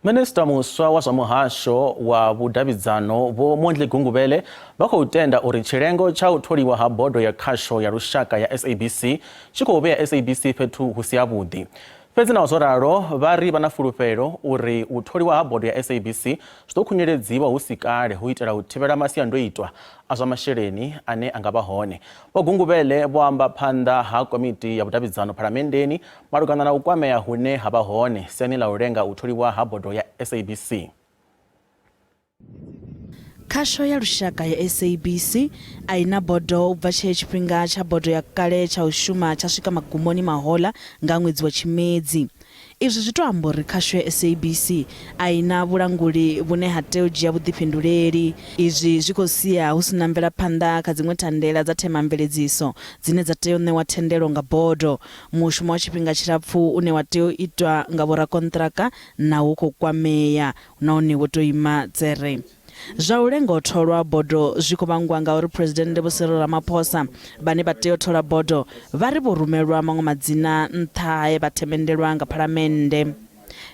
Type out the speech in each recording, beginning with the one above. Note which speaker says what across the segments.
Speaker 1: Minista muswa wa muhasho wa vhudavhidzano vho-Mondli Vho-Gungubele khou tenda uri tshilengo tsha tholiwa ha bodo ya khasho ya lushaka ya SABC tshi khou vheya SABC fhethu hu si havhuḓi. Fhedzi naho zwo ralo vha ri vha na fulufhelo uri u tholiwa ha bodo ya SABC zwi ḓo khunyeledziwa hu si kale hu itela u thivhela masiandoitwa a zwa masheleni ane a nga vha hone. Vho-Gungubele vho amba phanḓa ha komiti ya vhudavhidzano phalamenndeni malugana na u kwamea hune ha vha hone siani ḽa u lenga u tholiwa ha bodo ya SABC.
Speaker 2: Khasho ya lushaka ya SABC aina bodo u bva tshe tshifhinga tsha bodo ya kale tsha u shuma tsha swika magumoni mahola nga ṅwedzi wa Tshimedzi. Izwi zwi to amba uri khasho ya SABC aina vhulanguli vhune ha tea u dzhia vhuḓifhinduleli. Izwi zwi khou sia hu sina mvelaphanḓa kha dziṅwe thandela dza themamveledziso dzine dza tea u ṋewa thendelo nga bodo. Mushumo wa tshifhinga tshilapfu une wa tea u itwa nga vhorakontraka na hu khou kwamea nahone wo to ima dzere. Zwa u lenga u tholwa bodo zwi khou vhangwa nga uri President Vho Ramaphosa vhane vha tea u thola bodo vha ri vho rumelwa maṅwe madzina nṱha he vha themendelwa nga phalamennde.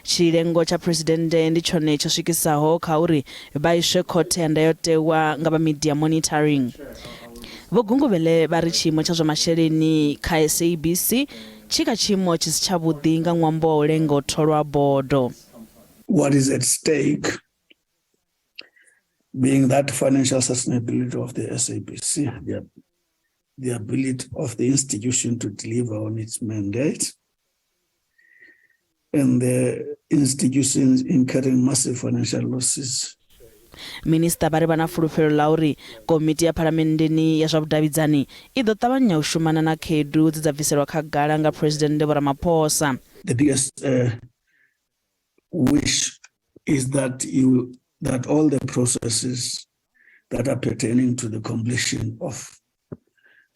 Speaker 2: Tshilengo tsha President ndi tshone tsho swikisaho kha uri vha iswe khothe ya ndayotewa nga vha media monitoring. Vho-Gungubele vha ri tshiimo tsha zwa masheleni kha SABC tshi kha tshiimo tshi si tshavhuḓi nga ṅwambo wa u lenga u tholwa bodo.
Speaker 3: What is at stake being that financial sustainability of the SABC, the ability of the institution to deliver on its mandate, and the institutions incurring massive financial losses.
Speaker 2: Minista vha ri vha na fulufhelo ḽa uri komiti ya phalamenndeni ya zwa vhudavhidzani i ḓo ṱavhanya u shumana na khaedu dze dza bviselwa khagala nga President Vho Ramaphosa.
Speaker 3: The biggest wish is that all the processes that are pertaining to the completion of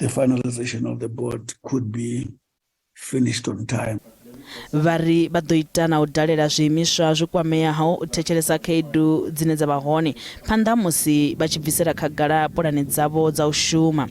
Speaker 3: the finalization of the board could be finished on time.
Speaker 2: Vari vha ḓo ita na u dalela zwiimiswa zwi kwameaho u thetshelesa khaedu dzine dza vha hone phanḓa musi vha tshi bvisela khagala pulane dzavho dza u shuma.